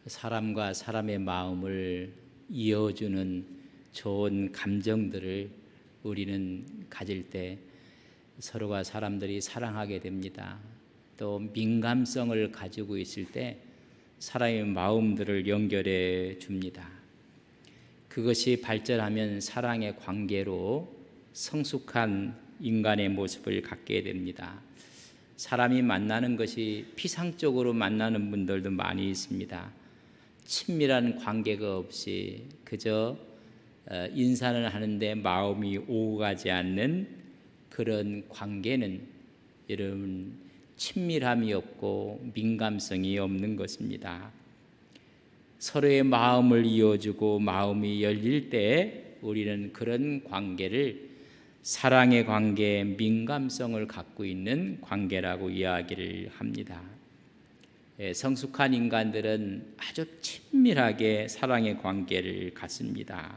사람과 사람의 마음을 이어주는 좋은 감정들을 우리는 가질 때 서로가 사람들이 사랑하게 됩니다. 또 민감성을 가지고 있을 때 사람의 마음들을 연결해 줍니다. 그것이 발전하면 사랑의 관계로 성숙한 인간의 모습을 갖게 됩니다. 사람이 만나는 것이 피상적으로 만나는 분들도 많이 있습니다. 친밀한 관계가 없이 그저 인사를 하는데 마음이 오고 가지 않는 그런 관계는 여러분 친밀함이 없고 민감성이 없는 것입니다. 서로의 마음을 이어주고 마음이 열릴 때 우리는 그런 관계를 사랑의 관계, 민감성을 갖고 있는 관계라고 이야기를 합니다. 성숙한 인간들은 아주 친밀하게 사랑의 관계를 갖습니다.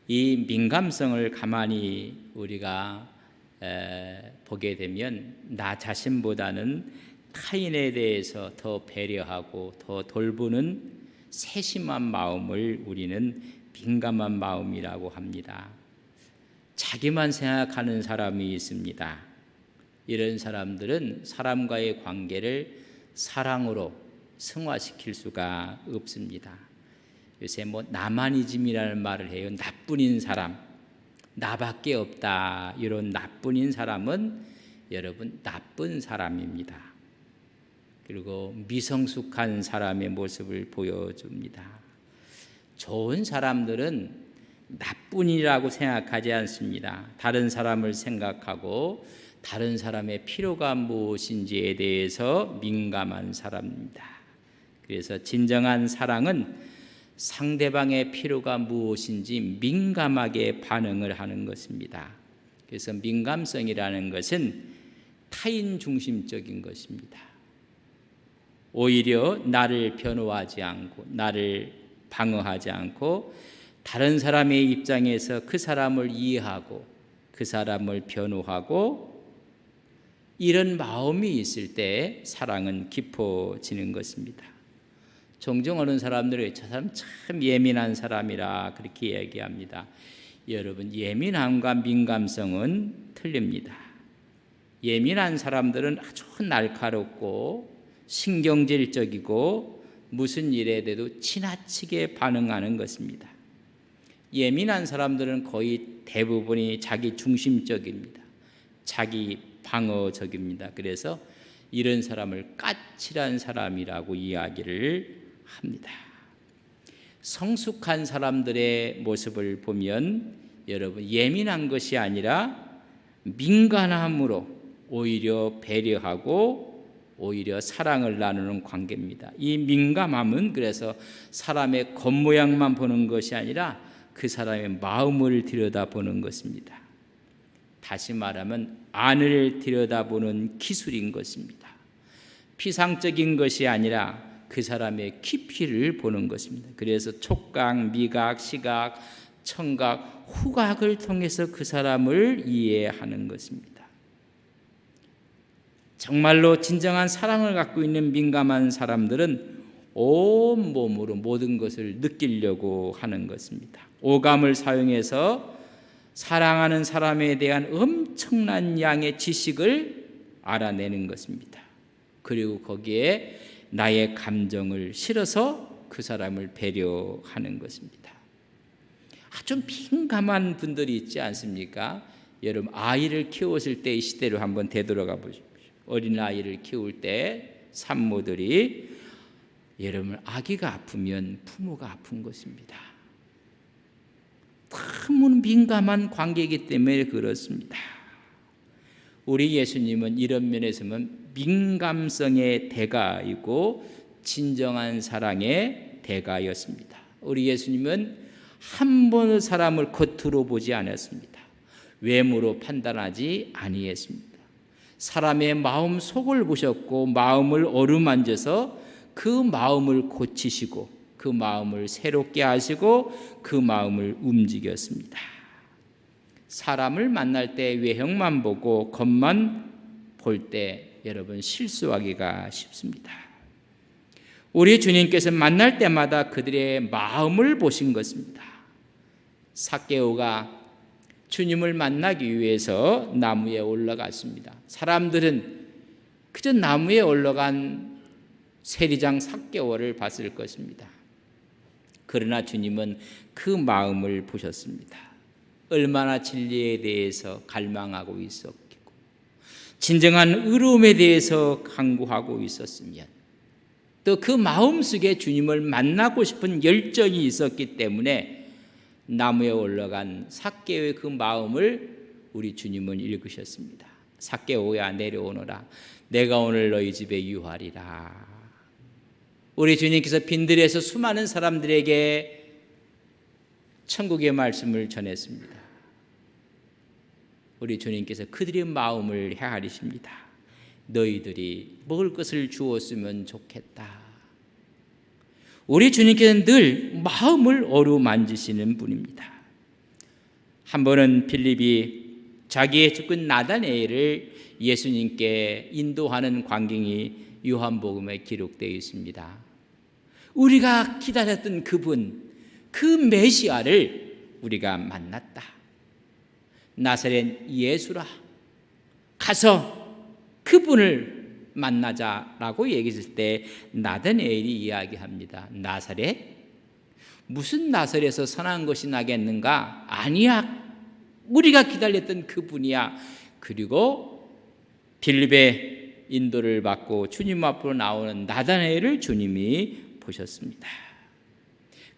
이 민감성을 가만히 우리가 보게 되면 나 자신보다는 타인에 대해서 더 배려하고 더 돌보는 세심한 마음을 우리는 민감한 마음이라고 합니다. 자기만 생각하는 사람이 있습니다. 이런 사람들은 사람과의 관계를 사랑으로 승화시킬 수가 없습니다. 요새 나만이즘이라는 말을 해요. 나뿐인 사람, 나밖에 없다. 이런 나뿐인 사람은 여러분 나쁜 사람입니다. 그리고 미성숙한 사람의 모습을 보여줍니다. 좋은 사람들은 나뿐이라고 생각하지 않습니다. 다른 사람을 생각하고 다른 사람의 필요가 무엇인지에 대해서 민감한 사람입니다. 그래서 진정한 사랑은 상대방의 필요가 무엇인지 민감하게 반응을 하는 것입니다. 그래서 민감성이라는 것은 타인 중심적인 것입니다. 오히려 나를 변호하지 않고 나를 방어하지 않고 다른 사람의 입장에서 그 사람을 이해하고 그 사람을 변호하고 이런 마음이 있을 때 사랑은 깊어지는 것입니다. 종종 어느 사람들이 저 사람 참 예민한 사람이라 그렇게 얘기합니다. 여러분, 예민함과 민감성은 틀립니다. 예민한 사람들은 아주 날카롭고 신경질적이고 무슨 일에 대해도 지나치게 반응하는 것입니다. 예민한 사람들은 거의 대부분이 자기 중심적입니다. 자기 방어적입니다. 그래서 이런 사람을 까칠한 사람이라고 이야기를 합니다. 성숙한 사람들의 모습을 보면 여러분 예민한 것이 아니라 민감함으로 오히려 배려하고 오히려 사랑을 나누는 관계입니다. 이 민감함은 그래서 사람의 겉모양만 보는 것이 아니라 그 사람의 마음을 들여다보는 것입니다. 다시 말하면 안을 들여다보는 기술인 것입니다. 피상적인 것이 아니라 그 사람의 깊이를 보는 것입니다. 그래서 촉각, 미각, 시각, 청각, 후각을 통해서 그 사람을 이해하는 것입니다. 정말로 진정한 사랑을 갖고 있는 민감한 사람들은 온 몸으로 모든 것을 느끼려고 하는 것입니다. 오감을 사용해서 사랑하는 사람에 대한 엄청난 양의 지식을 알아내는 것입니다. 그리고 거기에 나의 감정을 실어서 그 사람을 배려하는 것입니다. 아주 민감한 분들이 있지 않습니까? 여러분 아이를 키웠을 때 이 시대로 한번 되돌아가 보십시오. 어린아이를 키울 때 산모들이 여러분 아기가 아프면 부모가 아픈 것입니다. 너무 민감한 관계이기 때문에 그렇습니다. 우리 예수님은 이런 면에서는 민감성의 대가이고 진정한 사랑의 대가였습니다. 우리 예수님은 한 번의 사람을 겉으로 보지 않았습니다. 외모로 판단하지 아니했습니다. 사람의 마음 속을 보셨고 마음을 어루만져서 그 마음을 고치시고 그 마음을 새롭게 하시고 그 마음을 움직였습니다. 사람을 만날 때 외형만 보고 겉만 볼 때 여러분 실수하기가 쉽습니다. 우리 주님께서 만날 때마다 그들의 마음을 보신 것입니다. 삭개오가 주님을 만나기 위해서 나무에 올라갔습니다. 사람들은 그저 나무에 올라간 세리장 삭개오를 봤을 것입니다. 그러나 주님은 그 마음을 보셨습니다. 얼마나 진리에 대해서 갈망하고 있었고 진정한 의로움에 대해서 간구하고 있었으면 또 그 마음속에 주님을 만나고 싶은 열정이 있었기 때문에 나무에 올라간 삭개오의 그 마음을 우리 주님은 읽으셨습니다. 삭개오야 내려오너라, 내가 오늘 너희 집에 유하리라. 우리 주님께서 빈들에서 수많은 사람들에게 천국의 말씀을 전했습니다. 우리 주님께서 그들의 마음을 헤아리십니다. 너희들이 먹을 것을 주었으면 좋겠다. 우리 주님께서는 늘 마음을 어루만지시는 분입니다. 한 번은 빌립이 자기의 측근 나다네엘을 예수님께 인도하는 광경이 요한복음에 기록되어 있습니다. 우리가 기다렸던 그분, 그 메시아를 우리가 만났다. 나사렛 예수라, 가서 그분을 만나자라고 얘기했을 때 나다네엘이 이야기합니다. 나사렛? 무슨 나사렛에서 선한 것이 나겠는가? 아니야, 우리가 기다렸던 그분이야. 그리고 빌립의 인도를 받고 주님 앞으로 나오는 나다나엘을 주님이 보셨습니다.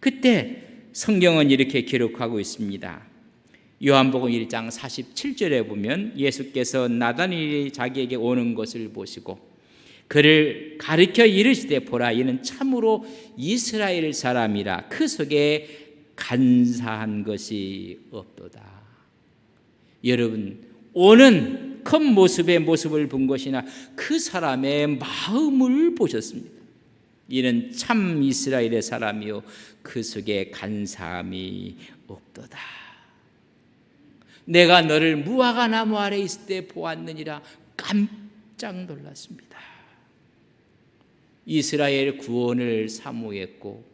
그때 성경은 이렇게 기록하고 있습니다. 요한복음 1장 47절에 보면 예수께서 나다나엘이 자기에게 오는 것을 보시고 그를 가리켜 이르시되 보라, 이는 참으로 이스라엘 사람이라 그 속에 간사한 것이 없도다. 여러분, 오는 겉모습의 모습을 본 것이나 그 사람의 마음을 보셨습니다. 이는 참 이스라엘의 사람이요 그 속에 간사함이 없도다. 내가 너를 무화과 나무 아래 있을 때 보았느니라. 깜짝 놀랐습니다. 이스라엘 구원을 사모했고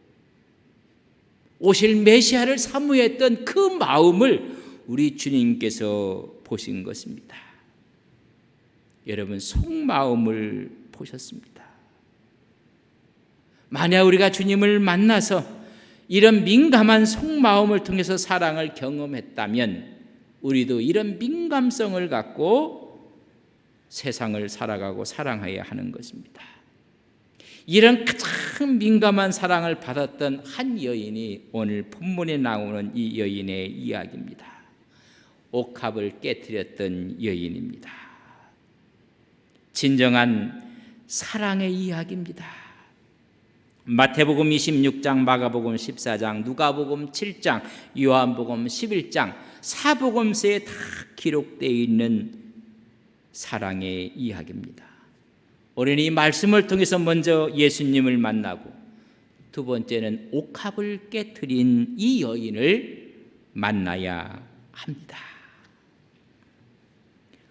오실 메시아를 사모했던 그 마음을 우리 주님께서 보신 것입니다. 여러분, 속마음을 보셨습니다. 만약 우리가 주님을 만나서 이런 민감한 속마음을 통해서 사랑을 경험했다면 우리도 이런 민감성을 갖고 세상을 살아가고 사랑해야 하는 것입니다. 이런 가장 민감한 사랑을 받았던 한 여인이 오늘 본문에 나오는 이 여인의 이야기입니다. 옥합을 깨뜨렸던 여인입니다. 진정한 사랑의 이야기입니다. 마태복음 26장, 마가복음 14장, 누가복음 7장, 요한복음 11장, 사복음서에 다 기록되어 있는 사랑의 이야기입니다. 우리는 이 말씀을 통해서 먼저 예수님을 만나고 두 번째는 옥합을 깨뜨린 이 여인을 만나야 합니다.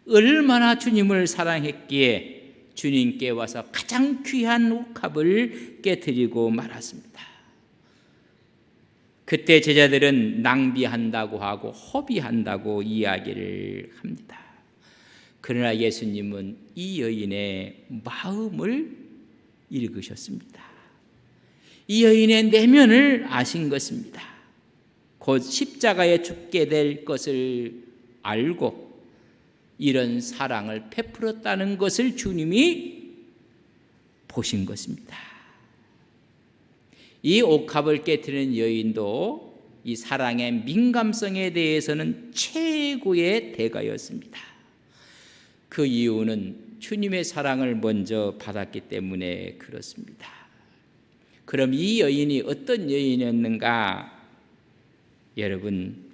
얼마나 주님을 사랑했기에 주님께 와서 가장 귀한 옥합을 깨뜨리고 말았습니다. 그때 제자들은 낭비한다고 하고 허비한다고 이야기를 합니다. 그러나 예수님은 이 여인의 마음을 읽으셨습니다. 이 여인의 내면을 아신 것입니다. 곧 십자가에 죽게 될 것을 알고 이런 사랑을 베풀었다는 것을 주님이 보신 것입니다. 이 옥합을 깨뜨리는 여인도 이 사랑의 민감성에 대해서는 최고의 대가였습니다. 그 이유는 주님의 사랑을 먼저 받았기 때문에 그렇습니다. 그럼 이 여인이 어떤 여인이었는가? 여러분,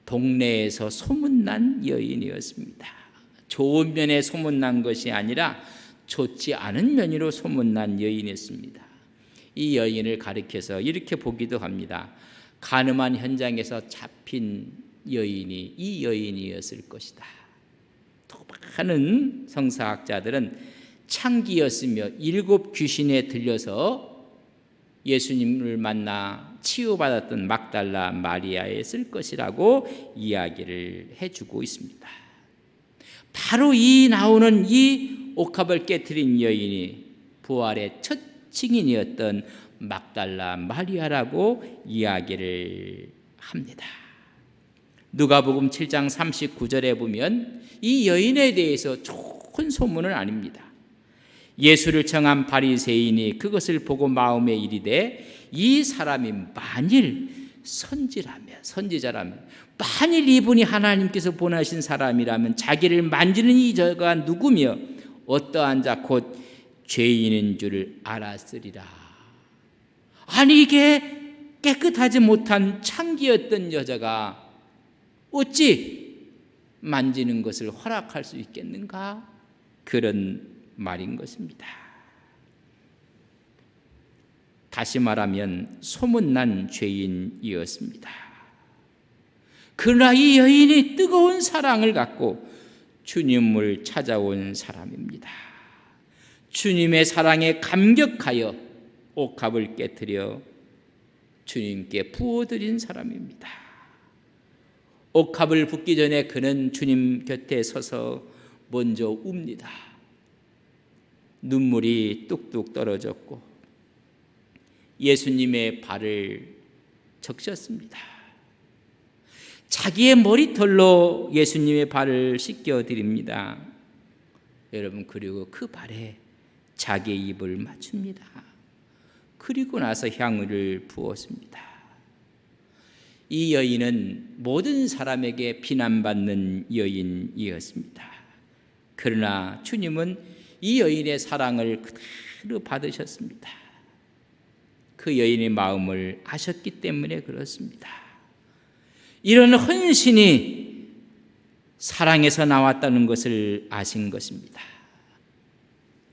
동네에서 소문난 여인이었습니다. 좋은 면에 소문난 것이 아니라 좋지 않은 면으로 소문난 여인이었습니다. 이 여인을 가리켜서 이렇게 보기도 합니다. 가늠한 현장에서 잡힌 여인이 이 여인이었을 것이다. 또 많은 성사학자들은 창기였으며 7 귀신에 들려서 예수님을 만나 치유받았던 막달라 마리아였을 것이라고 이야기를 해주고 있습니다. 바로 이 나오는 이 옥합을 깨트린 여인이 부활의 첫 증인이었던 막달라 마리아라고 이야기를 합니다. 누가복음 7장 39절에 보면 이 여인에 대해서 좋은 소문은 아닙니다. 예수를 청한 바리새인이 그것을 보고 마음에 이르되 이 사람이 만일 선지자라면 만일 이분이 하나님께서 보내신 사람이라면 자기를 만지는 이 저가 누구며 어떠한 자 곧 죄인인 줄을 알았으리라. 아니 이게 깨끗하지 못한 창기였던 여자가 어찌 만지는 것을 허락할 수 있겠는가? 그런 말인 것입니다. 다시 말하면 소문난 죄인이었습니다. 그러나 이 여인이 뜨거운 사랑을 갖고 주님을 찾아온 사람입니다. 주님의 사랑에 감격하여 옥합을 깨트려 주님께 부어드린 사람입니다. 옥합을 붓기 전에 그는 주님 곁에 서서 먼저 웁니다. 눈물이 뚝뚝 떨어졌고 예수님의 발을 적셨습니다. 자기의 머리털로 예수님의 발을 씻겨드립니다. 여러분, 그리고 그 발에 자기의 입을 맞춥니다. 그리고 나서 향유를 부었습니다. 이 여인은 모든 사람에게 비난받는 여인이었습니다. 그러나 주님은 이 여인의 사랑을 그대로 받으셨습니다. 그 여인의 마음을 아셨기 때문에 그렇습니다. 이런 헌신이 사랑에서 나왔다는 것을 아신 것입니다.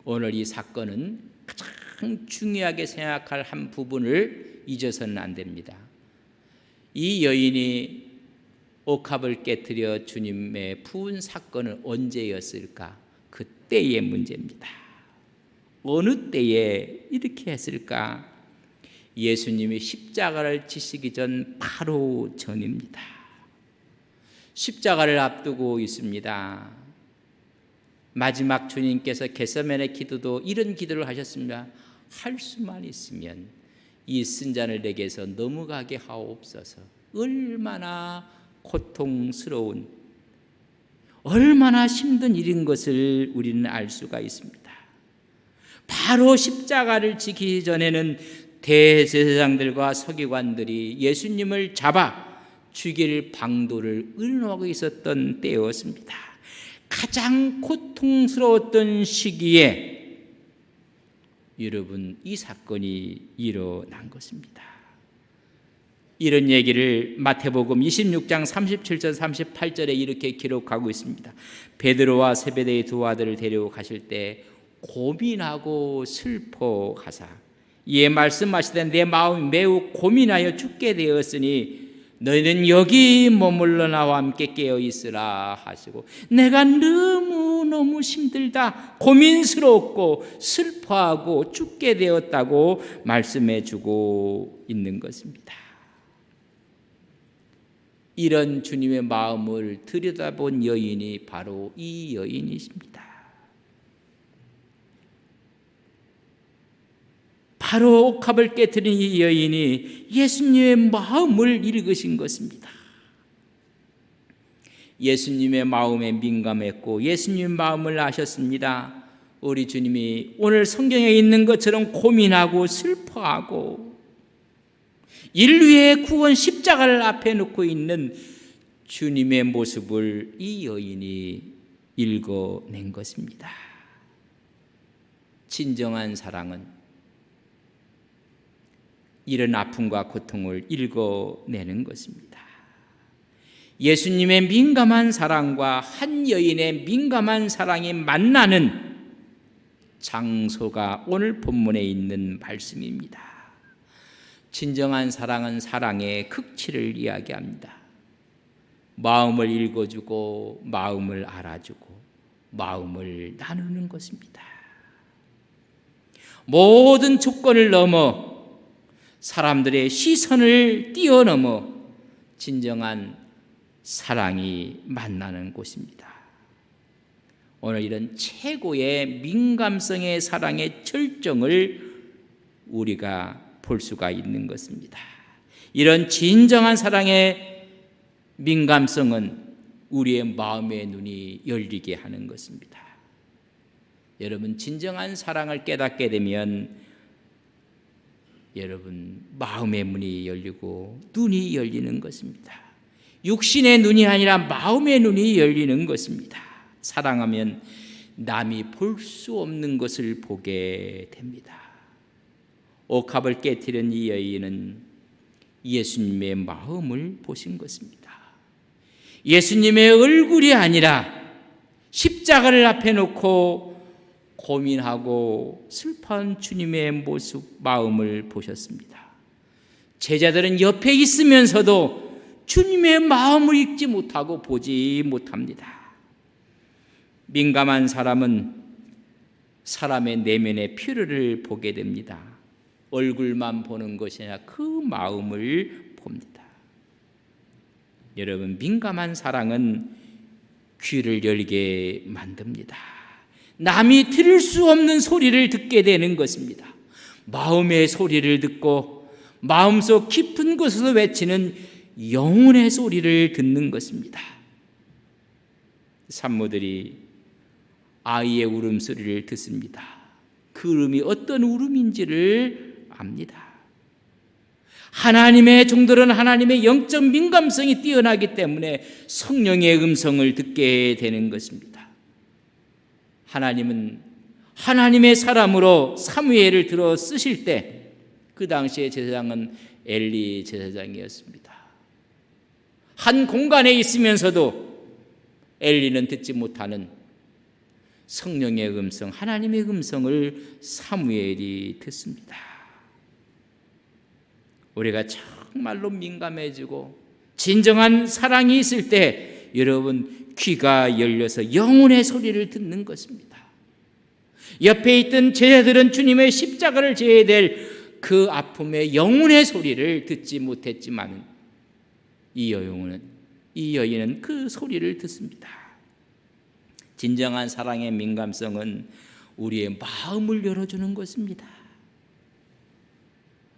오늘 이 사건은 가장 중요하게 생각할 한 부분을 잊어서는 안 됩니다. 이 여인이 옥합을 깨트려 주님의 부은 사건은 언제였을까? 그때의 문제입니다. 어느 때에 이렇게 했을까? 예수님이 십자가를 지시기 전 바로 전입니다. 십자가를 앞두고 있습니다. 마지막 주님께서 겟세마네 기도도 이런 기도를 하셨습니다. 할 수만 있으면 이 쓴 잔을 내게서 넘어가게 하옵소서. 얼마나 고통스러운, 얼마나 힘든 일인 것을 우리는 알 수가 있습니다. 바로 십자가를 지키기 전에는 대제사장들과 서기관들이 예수님을 잡아 죽일 방도를 의논하고 있었던 때였습니다. 가장 고통스러웠던 시기에 여러분, 이 사건이 일어난 것입니다. 이런 얘기를 마태복음 26장 37절 38절에 이렇게 기록하고 있습니다. 베드로와 세베대의 두 아들을 데리고 가실 때 고민하고 슬퍼하사 이에 말씀하시되 내 마음이 매우 고민하여 죽게 되었으니 너희는 여기 머물러 나와 함께 깨어 있으라 하시고, 내가 너무너무 힘들다, 고민스럽고 슬퍼하고 죽게 되었다고 말씀해 주고 있는 것입니다. 이런 주님의 마음을 들여다본 여인이 바로 이 여인이십니다. 바로 옥합을 깨트린 이 여인이 예수님의 마음을 읽으신 것입니다. 예수님의 마음에 민감했고 예수님의 마음을 아셨습니다. 우리 주님이 오늘 성경에 있는 것처럼 고민하고 슬퍼하고 인류의 구원 십자가를 앞에 놓고 있는 주님의 모습을 이 여인이 읽어낸 것입니다. 진정한 사랑은 이런 아픔과 고통을 읽어내는 것입니다. 예수님의 민감한 사랑과 한 여인의 민감한 사랑이 만나는 장소가 오늘 본문에 있는 말씀입니다. 진정한 사랑은 사랑의 극치를 이야기합니다. 마음을 읽어주고 마음을 알아주고 마음을 나누는 것입니다. 모든 조건을 넘어 사람들의 시선을 뛰어넘어 진정한 사랑이 만나는 곳입니다. 오늘 이런 최고의 민감성의 사랑의 절정을 우리가 볼 수가 있는 것입니다. 이런 진정한 사랑의 민감성은 우리의 마음의 눈이 열리게 하는 것입니다. 여러분, 진정한 사랑을 깨닫게 되면 여러분 마음의 문이 열리고 눈이 열리는 것입니다. 육신의 눈이 아니라 마음의 눈이 열리는 것입니다. 사랑하면 남이 볼 수 없는 것을 보게 됩니다. 옥합을 깨뜨린 이 여인은 예수님의 마음을 보신 것입니다. 예수님의 얼굴이 아니라 십자가를 앞에 놓고 고민하고 슬퍼한 주님의 모습, 마음을 보셨습니다. 제자들은 옆에 있으면서도 주님의 마음을 읽지 못하고 보지 못합니다. 민감한 사람은 사람의 내면의 필요를 보게 됩니다. 얼굴만 보는 것이 아니라 그 마음을 봅니다. 여러분, 민감한 사랑은 귀를 열게 만듭니다. 남이 들을 수 없는 소리를 듣게 되는 것입니다. 마음의 소리를 듣고 마음속 깊은 곳에서 외치는 영혼의 소리를 듣는 것입니다. 산모들이 아이의 울음소리를 듣습니다. 그 울음이 어떤 울음인지를 압니다. 하나님의 종들은 하나님의 영적 민감성이 뛰어나기 때문에 성령의 음성을 듣게 되는 것입니다. 하나님은 하나님의 사람으로 사무엘을 들어 쓰실 때 그 당시의 제사장은 엘리 제사장이었습니다. 한 공간에 있으면서도 엘리는 듣지 못하는 성령의 음성, 하나님의 음성을 사무엘이 듣습니다. 우리가 정말로 민감해지고 진정한 사랑이 있을 때 여러분 귀가 열려서 영혼의 소리를 듣는 것입니다. 옆에 있던 제자들은 주님의 십자가를 져야 될 그 아픔의 영혼의 소리를 듣지 못했지만 이 여인은 그 소리를 듣습니다. 진정한 사랑의 민감성은 우리의 마음을 열어주는 것입니다.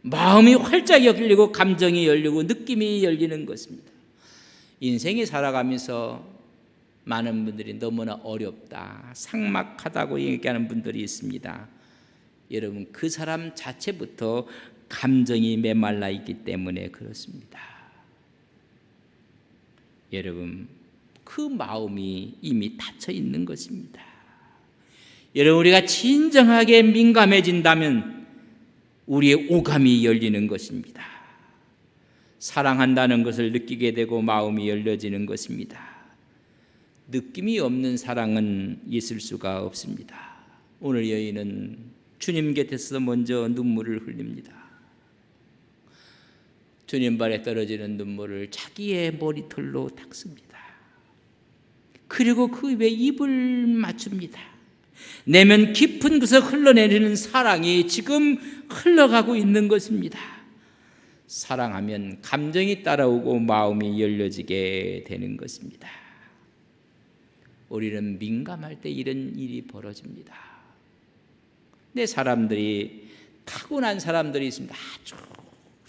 마음이 활짝 열리고 감정이 열리고 느낌이 열리는 것입니다. 인생이 살아가면서 많은 분들이 너무나 어렵다, 삭막하다고 얘기하는 분들이 있습니다. 여러분, 그 사람 자체부터 감정이 메말라 있기 때문에 그렇습니다. 여러분, 그 마음이 이미 닫혀 있는 것입니다. 여러분, 우리가 진정하게 민감해진다면 우리의 오감이 열리는 것입니다. 사랑한다는 것을 느끼게 되고 마음이 열려지는 것입니다. 느낌이 없는 사랑은 있을 수가 없습니다. 오늘 여인은 주님 곁에서 먼저 눈물을 흘립니다. 주님 발에 떨어지는 눈물을 자기의 머리털로 닦습니다. 그리고 그 입에 입을 맞춥니다. 내면 깊은 곳에서 흘러내리는 사랑이 지금 흘러가고 있는 것입니다. 사랑하면 감정이 따라오고 마음이 열려지게 되는 것입니다. 우리는 민감할 때 이런 일이 벌어집니다. 내 사람들이 타고난 사람들이 있습니다. 아주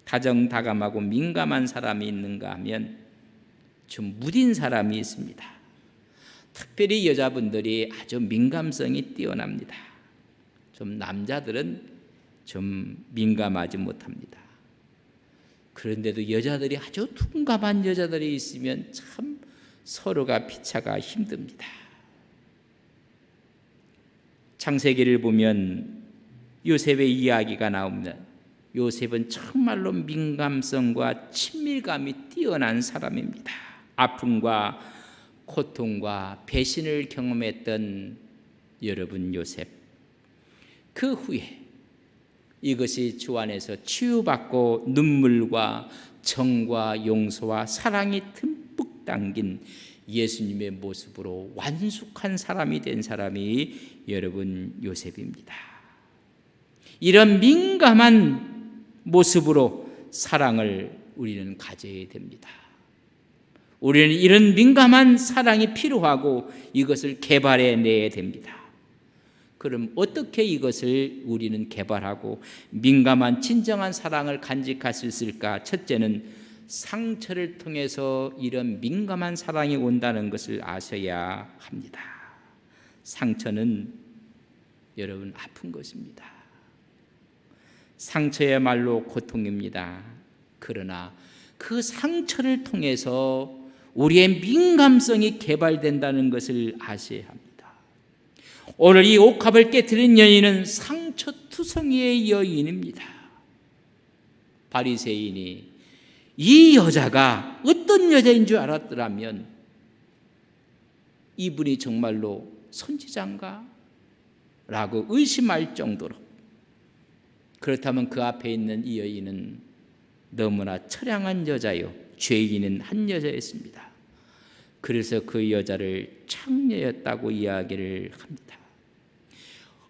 다정다감하고 민감한 사람이 있는가 하면 좀 무딘 사람이 있습니다. 특별히 여자분들이 아주 민감성이 뛰어납니다. 좀 남자들은 좀 민감하지 못합니다. 그런데도 여자들이 아주 둔감한 여자들이 있으면 참 서로가 피차가 힘듭니다. 창세기를 보면 요셉의 이야기가 나옵니다. 요셉은 정말로 민감성과 친밀감이 뛰어난 사람입니다. 아픔과 고통과 배신을 경험했던 여러분 요셉, 그 후에 이것이 주 안에서 치유받고 눈물과 정과 용서와 사랑이 듬뿍 담긴 예수님의 모습으로 완숙한 사람이 된 사람이 여러분 요셉입니다. 이런 민감한 모습으로 사랑을 우리는 가져야 됩니다. 우리는 이런 민감한 사랑이 필요하고 이것을 개발해내야 됩니다. 그럼 어떻게 이것을 우리는 개발하고 민감한 진정한 사랑을 간직할 수 있을까? 첫째는 상처를 통해서 이런 민감한 사랑이 온다는 것을 아셔야 합니다. 상처는 여러분 아픈 것입니다. 상처야말로 고통입니다. 그러나 그 상처를 통해서 우리의 민감성이 개발된다는 것을 아셔야 합니다. 오늘 이 옥합을 깨뜨린 여인은 상처투성이의 여인입니다. 바리새인이 이 여자가 어떤 여자인 줄 알았더라면 이분이 정말로 선지자인가? 라고 의심할 정도로, 그렇다면 그 앞에 있는 이 여인은 너무나 처량한 여자요, 죄인인 한 여자였습니다. 그래서 그 여자를 창녀였다고 이야기를 합니다.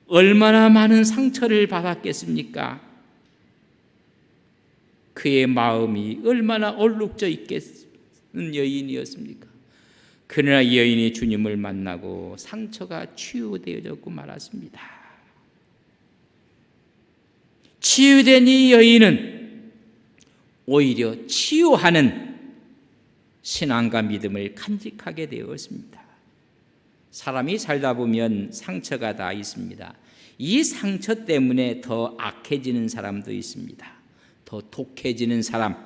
얼마나 많은 상처를 받았겠습니까? 그의 마음이 얼마나 얼룩져 있겠는 여인이었습니까? 그러나 이 여인이 주님을 만나고 상처가 치유되어졌고 말았습니다. 치유된 이 여인은 오히려 치유하는 신앙과 믿음을 간직하게 되었습니다. 사람이 살다 보면 상처가 다 있습니다. 이 상처 때문에 더 악해지는 사람도 있습니다. 더 독해지는 사람,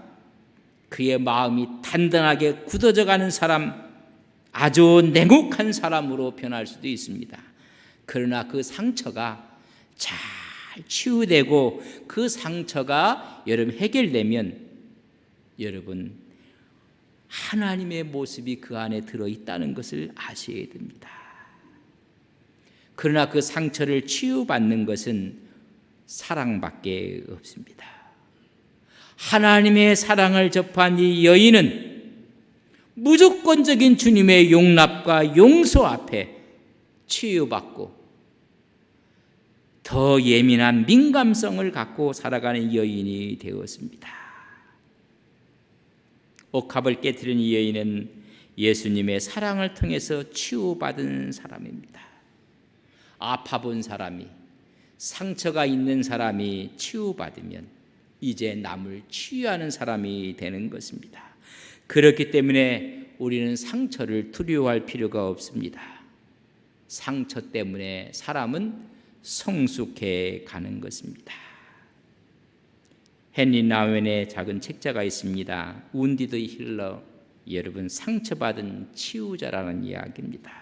그의 마음이 단단하게 굳어져 가는 사람, 아주 냉혹한 사람으로 변할 수도 있습니다. 그러나 그 상처가 잘 치유되고 그 상처가 여러분 해결되면 여러분 하나님의 모습이 그 안에 들어있다는 것을 아셔야 됩니다. 그러나 그 상처를 치유받는 것은 사랑밖에 없습니다. 하나님의 사랑을 접한 이 여인은 무조건적인 주님의 용납과 용서 앞에 치유받고 더 예민한 민감성을 갖고 살아가는 여인이 되었습니다. 옥합을 깨뜨린 이 여인은 예수님의 사랑을 통해서 치유받은 사람입니다. 아파본 사람이, 상처가 있는 사람이 치유받으면 이제 남을 치유하는 사람이 되는 것입니다. 그렇기 때문에 우리는 상처를 두려워할 필요가 없습니다. 상처 때문에 사람은 성숙해 가는 것입니다. 헨리 나우엔의 작은 책자가 있습니다. 운디드 힐러, 여러분 상처받은 치유자라는 이야기입니다.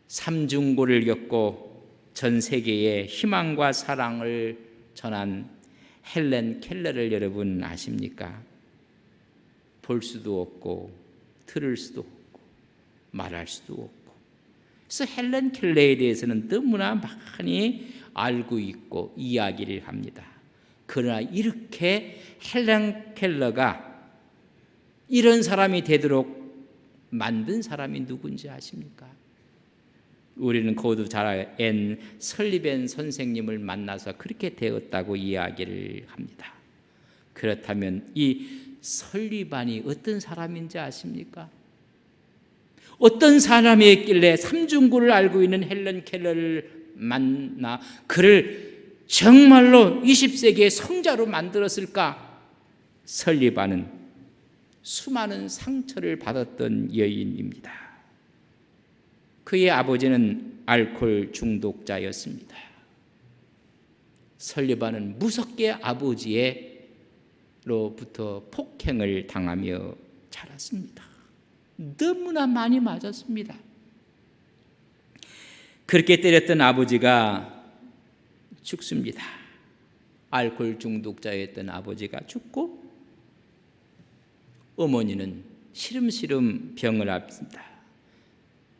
삼중고를 겪고 전 세계에 희망과 사랑을 전한 헬렌 켈러를 여러분 아십니까? 볼 수도 없고 들을 수도 없고 말할 수도 없고, 그래서 헬렌 켈러에 대해서는 너무나 많이 알고 있고 이야기를 합니다. 그러나 이렇게 헬렌 켈러가 이런 사람이 되도록 만든 사람이 누군지 아십니까? 우리는 그것도 잘 아는 설리벤 선생님을 만나서 그렇게 되었다고 이야기를 합니다. 그렇다면 이 설리반이 어떤 사람인지 아십니까? 어떤 사람이었길래 삼중고를 알고 있는 헬렌 켈러를 만나 그를 정말로 20세기의 성자로 만들었을까? 설리반은 수많은 상처를 받았던 여인입니다. 그의 아버지는 알코올 중독자였습니다. 설리반은 무섭게 아버지로부터 폭행을 당하며 자랐습니다. 너무나 많이 맞았습니다. 그렇게 때렸던 아버지가 죽습니다. 알코올 중독자였던 아버지가 죽고 어머니는 시름시름 병을 앓습니다.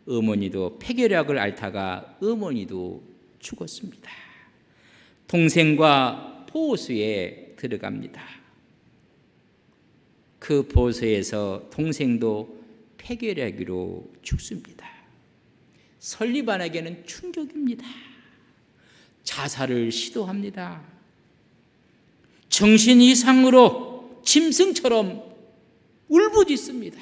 어머니도 폐결핵을 앓다가 어머니도 죽었습니다. 동생과 보호소에 들어갑니다. 그 보호소에서 동생도 폐결핵으로 죽습니다. 설리반에게는 충격입니다. 자살을 시도합니다. 정신 이상으로 짐승처럼 울부짖습니다.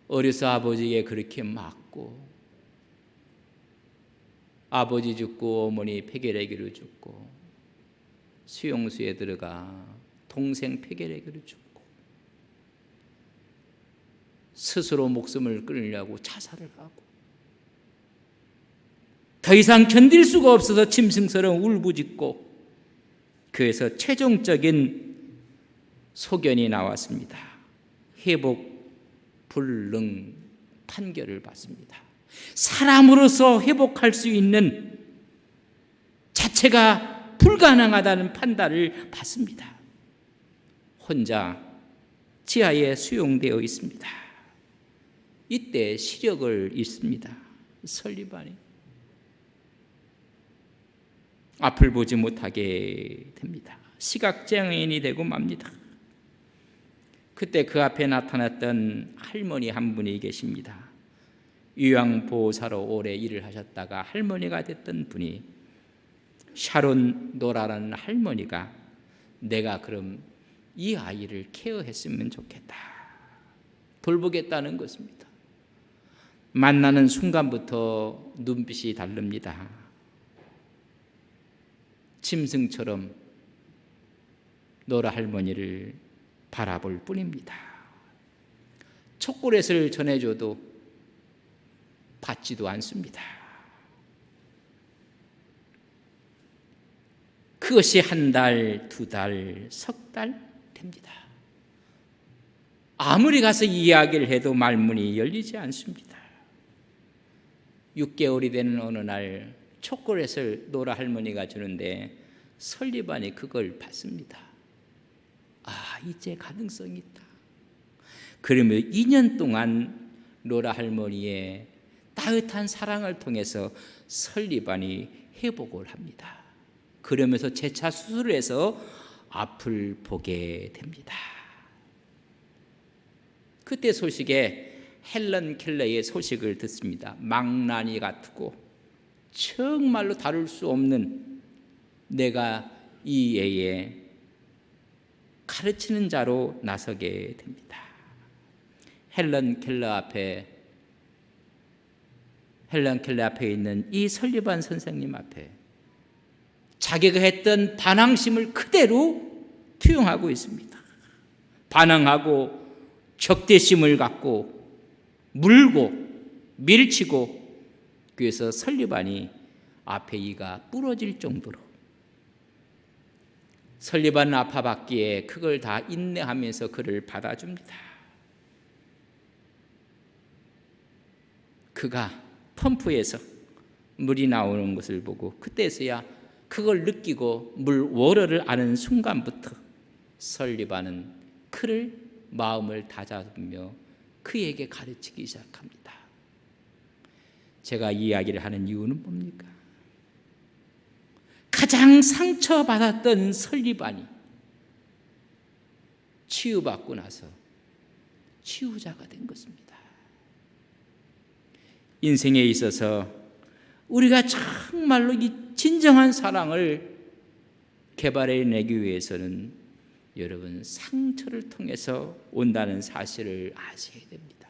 어려서 아버지에게 그렇게 맞고, 아버지 죽고 어머니 폐결핵으로 죽고, 수용소에 들어가 동생 폐결핵으로 죽고, 스스로 목숨을 끊으려고 자살을 하고, 더 이상 견딜 수가 없어서 짐승처럼 울부짖고, 그래서 최종적인 소견이 나왔습니다. 회복 불능 판결을 받습니다. 사람으로서 회복할 수 있는 자체가 불가능하다는 판단을 받습니다. 혼자 지하에 수용되어 있습니다. 이때 시력을 잃습니다. 설리반이 앞을 보지 못하게 됩니다. 시각장애인이 되고 맙니다. 그때 그 앞에 나타났던 할머니 한 분이 계십니다. 요양보호사로 오래 일을 하셨다가 할머니가 됐던 분이, 샤론 노라라는 할머니가 내가 그럼 이 아이를 케어했으면 좋겠다, 돌보겠다는 것입니다. 만나는 순간부터 눈빛이 다릅니다. 짐승처럼 노라 할머니를 바라볼 뿐입니다. 초콜릿을 전해줘도 받지도 않습니다. 그것이 한 달, 두 달, 석 달 됩니다. 아무리 가서 이야기를 해도 말문이 열리지 않습니다. 6개월이 되는 어느 날 초콜릿을 노라 할머니가 주는데 설리반이 그걸 받습니다. 이제 가능성이 있다. 그러면 2년 동안 노라 할머니의 따뜻한 사랑을 통해서 설리반이 회복을 합니다. 그러면서 재차 수술을 해서 앞을 보게 됩니다. 그때 소식에 헬런 켈러의 소식을 듣습니다. 망나니 같고 정말로 다룰 수 없는 내가 이 애의 가르치는 자로 나서게 됩니다. 헬런 켈러 앞에 있는 이 설리반 선생님 앞에 자기가 했던 반항심을 그대로 투영하고 있습니다. 반항하고 적대심을 갖고 물고 밀치고, 그래서 설리반이 앞에 이가 부러질 정도로, 설리반 아파받기에 그걸 다 인내하면서 그를 받아줍니다. 그가 펌프에서 물이 나오는 것을 보고 그때서야 그걸 느끼고 물 워러를 아는 순간부터 설리반은 그를 마음을 다잡으며 그에게 가르치기 시작합니다. 제가 이 이야기를 하는 이유는 뭡니까? 가장 상처받았던 설리반이 치유받고 나서 치유자가 된 것입니다. 인생에 있어서 우리가 정말로 이 진정한 사랑을 개발해내기 위해서는 여러분 상처를 통해서 온다는 사실을 아셔야 됩니다.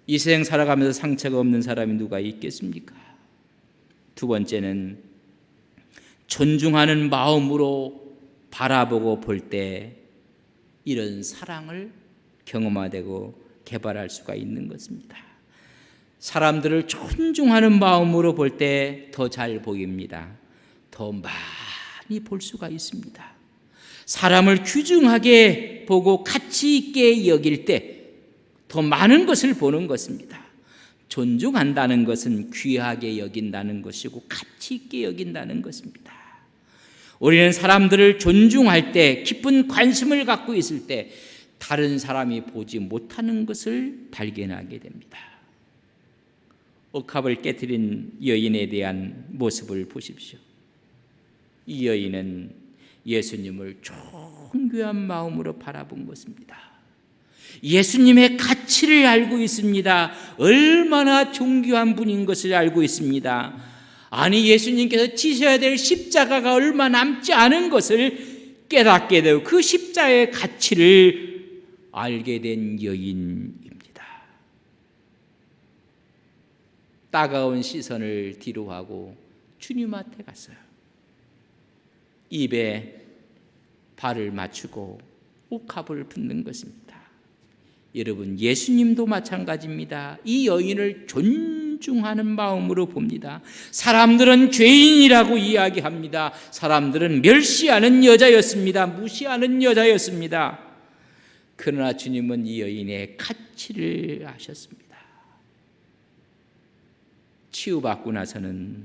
이 세상 살아가면서 상처가 없는 사람이 누가 있겠습니까? 두 번째는 존중하는 마음으로 바라보고 볼 때 이런 사랑을 경험하되고 개발할 수가 있는 것입니다. 사람들을 존중하는 마음으로 볼 때 더 잘 보입니다. 더 많이 볼 수가 있습니다. 사람을 귀중하게 보고 가치 있게 여길 때 더 많은 것을 보는 것입니다. 존중한다는 것은 귀하게 여긴다는 것이고 가치 있게 여긴다는 것입니다. 우리는 사람들을 존중할 때, 깊은 관심을 갖고 있을 때 다른 사람이 보지 못하는 것을 발견하게 됩니다. 억합을 깨뜨린 여인에 대한 모습을 보십시오. 이 여인은 예수님을 존귀한 마음으로 바라본 것입니다. 예수님의 가치를 알고 있습니다. 얼마나 존귀한 분인 것을 알고 있습니다. 아니, 예수님께서 지셔야 될 십자가가 얼마 남지 않은 것을 깨닫게 되고 그 십자가의 가치를 알게 된 여인입니다. 따가운 시선을 뒤로하고 주님한테 갔어요. 입에 발을 맞추고 옥합을 붓는 것입니다. 여러분, 예수님도 마찬가지입니다. 이 여인을 존중하는 마음으로 봅니다. 사람들은 죄인이라고 이야기합니다. 사람들은 멸시하는 여자였습니다. 무시하는 여자였습니다. 그러나 주님은 이 여인의 가치를 아셨습니다. 치유받고 나서는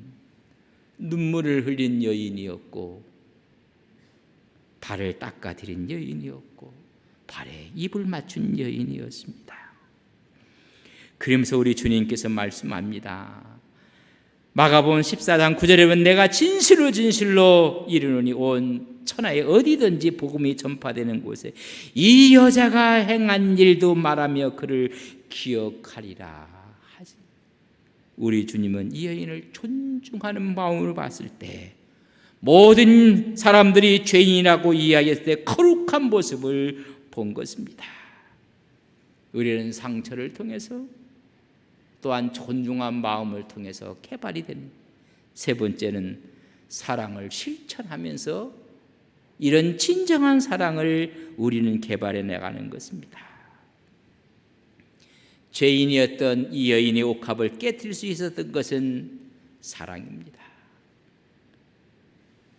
눈물을 흘린 여인이었고 발을 닦아드린 여인이었고 발에 입을 맞춘 여인이었습니다. 그러면서 우리 주님께서 말씀합니다. 마가복음 14장 9절에 보면 내가 진실로 진실로 이르노니 온 천하에 어디든지 복음이 전파되는 곳에 이 여자가 행한 일도 말하며 그를 기억하리라 하지. 우리 주님은 이 여인을 존중하는 마음으로 봤을 때 모든 사람들이 죄인이라고 이야기했을 때 거룩한 모습을 본 것입니다. 우리는 상처를 통해서 또한 존중한 마음을 통해서 개발이 됩니다. 세 번째는 사랑을 실천하면서 이런 진정한 사랑을 우리는 개발해 나가는 것입니다. 죄인이었던 이 여인의 옥합을 깨뜨릴 수 있었던 것은 사랑입니다.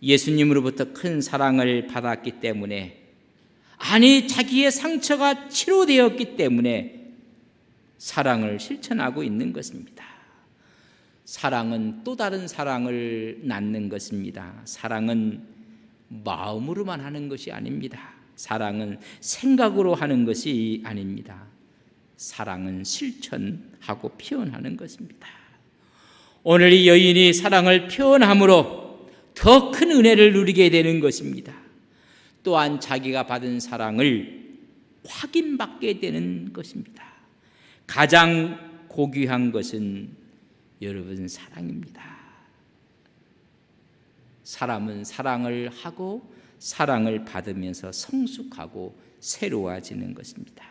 예수님으로부터 큰 사랑을 받았기 때문에, 아니 자기의 상처가 치료되었기 때문에 사랑을 실천하고 있는 것입니다. 사랑은 또 다른 사랑을 낳는 것입니다. 사랑은 마음으로만 하는 것이 아닙니다. 사랑은 생각으로 하는 것이 아닙니다. 사랑은 실천하고 표현하는 것입니다. 오늘 이 여인이 사랑을 표현함으로 더 큰 은혜를 누리게 되는 것입니다. 또한 자기가 받은 사랑을 확인받게 되는 것입니다. 가장 고귀한 것은 여러분 사랑입니다. 사람은 사랑을 하고 사랑을 받으면서 성숙하고 새로워지는 것입니다.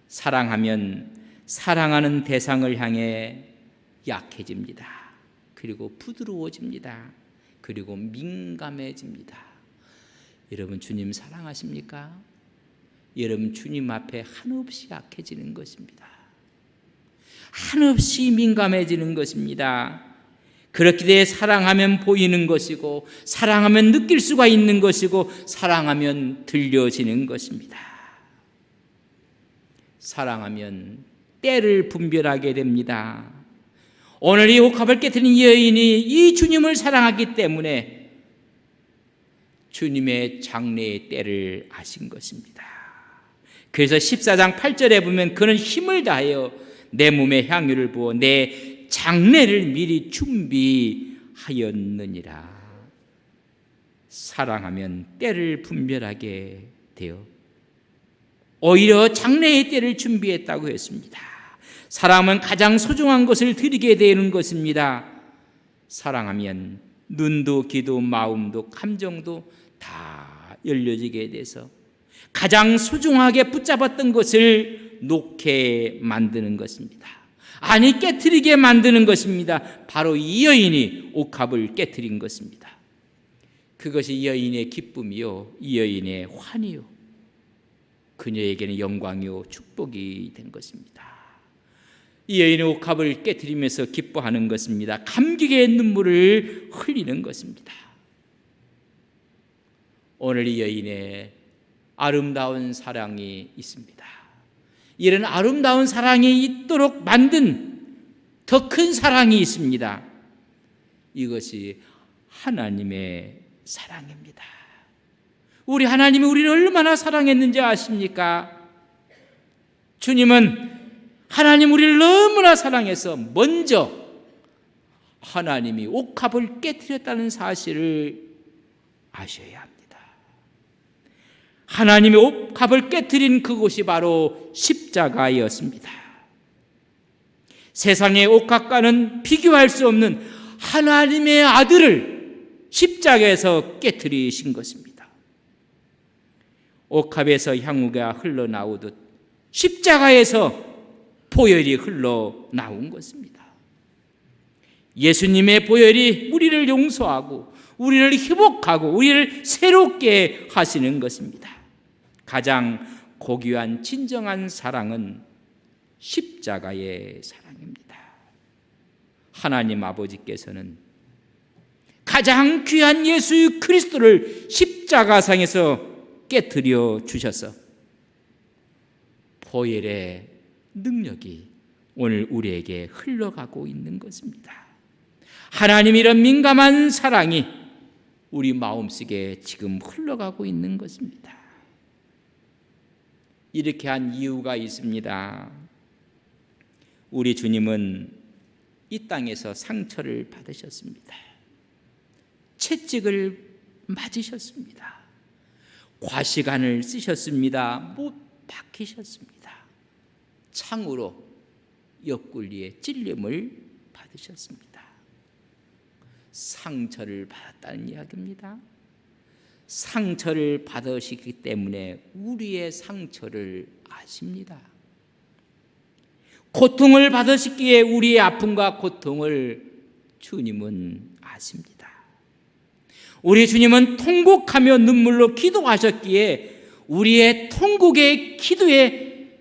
사랑하면 사랑하는 대상을 향해 약해집니다. 그리고 부드러워집니다. 그리고 민감해집니다. 여러분, 주님 사랑하십니까? 여러분, 주님 앞에 한없이 약해지는 것입니다. 한없이 민감해지는 것입니다. 그렇게 돼 사랑하면 보이는 것이고, 사랑하면 느낄 수가 있는 것이고, 사랑하면 들려지는 것입니다. 사랑하면 때를 분별하게 됩니다. 오늘 이 옥합을 깨뜨린 여인이 이 주님을 사랑하기 때문에 주님의 장래의 때를 아신 것입니다. 그래서 14장 8절에 보면 그는 힘을 다하여 내 몸에 향유를 부어 내 장래를 미리 준비하였느니라. 사랑하면 때를 분별하게 되어 오히려 장래의 때를 준비했다고 했습니다. 사랑하면 가장 소중한 것을 드리게 되는 것입니다. 사랑하면 눈도 귀도 마음도 감정도 다 열려지게 돼서 가장 소중하게 붙잡았던 것을 놓게 만드는 것입니다. 아니, 깨트리게 만드는 것입니다. 바로 이 여인이 옥합을 깨트린 것입니다. 그것이 이 여인의 기쁨이요, 이 여인의 환희요, 그녀에게는 영광이요 축복이 된 것입니다. 이 여인의 옥합을 깨트리면서 기뻐하는 것입니다. 감격의 눈물을 흘리는 것입니다. 오늘 이 여인의 아름다운 사랑이 있습니다. 이런 아름다운 사랑이 있도록 만든 더 큰 사랑이 있습니다. 이것이 하나님의 사랑입니다. 우리 하나님이 우리를 얼마나 사랑했는지 아십니까? 주님은 하나님 우리를 너무나 사랑해서 먼저 하나님이 옥합을 깨뜨렸다는 사실을 아셔야 합니다. 하나님이 옥합을 깨뜨린 그곳이 바로 십자가였습니다. 세상의 옥합과는 비교할 수 없는 하나님의 아들을 십자가에서 깨뜨리신 것입니다. 옥합에서 향유가 흘러나오듯 십자가에서 보혈이 흘러나온 것입니다. 예수님의 보혈이 우리를 용서하고 우리를 회복하고 우리를 새롭게 하시는 것입니다. 가장 고귀한 진정한 사랑은 십자가의 사랑입니다. 하나님 아버지께서는 가장 귀한 예수 그리스도를 십자가상에서 깨뜨려 주셔서 보혈의 능력이 오늘 우리에게 흘러가고 있는 것입니다. 하나님 이런 민감한 사랑이 우리 마음속에 지금 흘러가고 있는 것입니다. 이렇게 한 이유가 있습니다. 우리 주님은 이 땅에서 상처를 받으셨습니다. 채찍을 맞으셨습니다. 과시간을 쓰셨습니다. 못 박히셨습니다. 창으로 옆구리에 찔림을 받으셨습니다. 상처를 받았다는 이야기입니다. 상처를 받으시기 때문에 우리의 상처를 아십니다. 고통을 받으시기에 우리의 아픔과 고통을 주님은 아십니다. 우리 주님은 통곡하며 눈물로 기도하셨기에 우리의 통곡의 기도의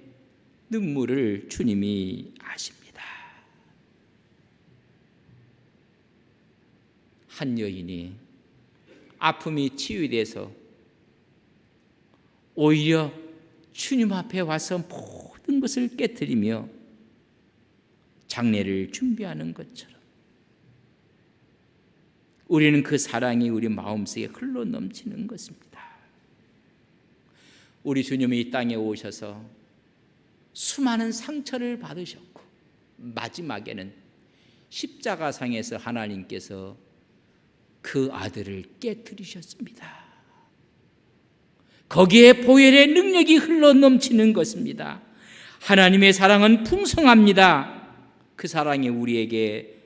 눈물을 주님이 아십니다. 한 여인이 아픔이 치유돼서 오히려 주님 앞에 와서 모든 것을 깨트리며 장례를 준비하는 것처럼 우리는 그 사랑이 우리 마음속에 흘러 넘치는 것입니다. 우리 주님이 이 땅에 오셔서 수많은 상처를 받으셨고 마지막에는 십자가상에서 하나님께서 그 아들을 깨뜨리셨습니다. 거기에 보혈의 능력이 흘러 넘치는 것입니다. 하나님의 사랑은 풍성합니다. 그 사랑이 우리에게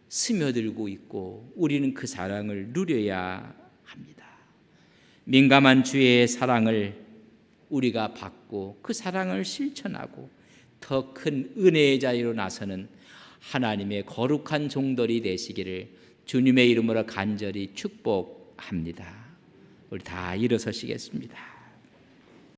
스며들고 있고 우리는 그 사랑을 누려야 합니다. 민감한 주의 사랑을 우리가 받고 그 사랑을 실천하고 더 큰 은혜의 자리로 나서는 하나님의 거룩한 종들이 되시기를 주님의 이름으로 간절히 축복합니다. 우리 다 일어서시겠습니다.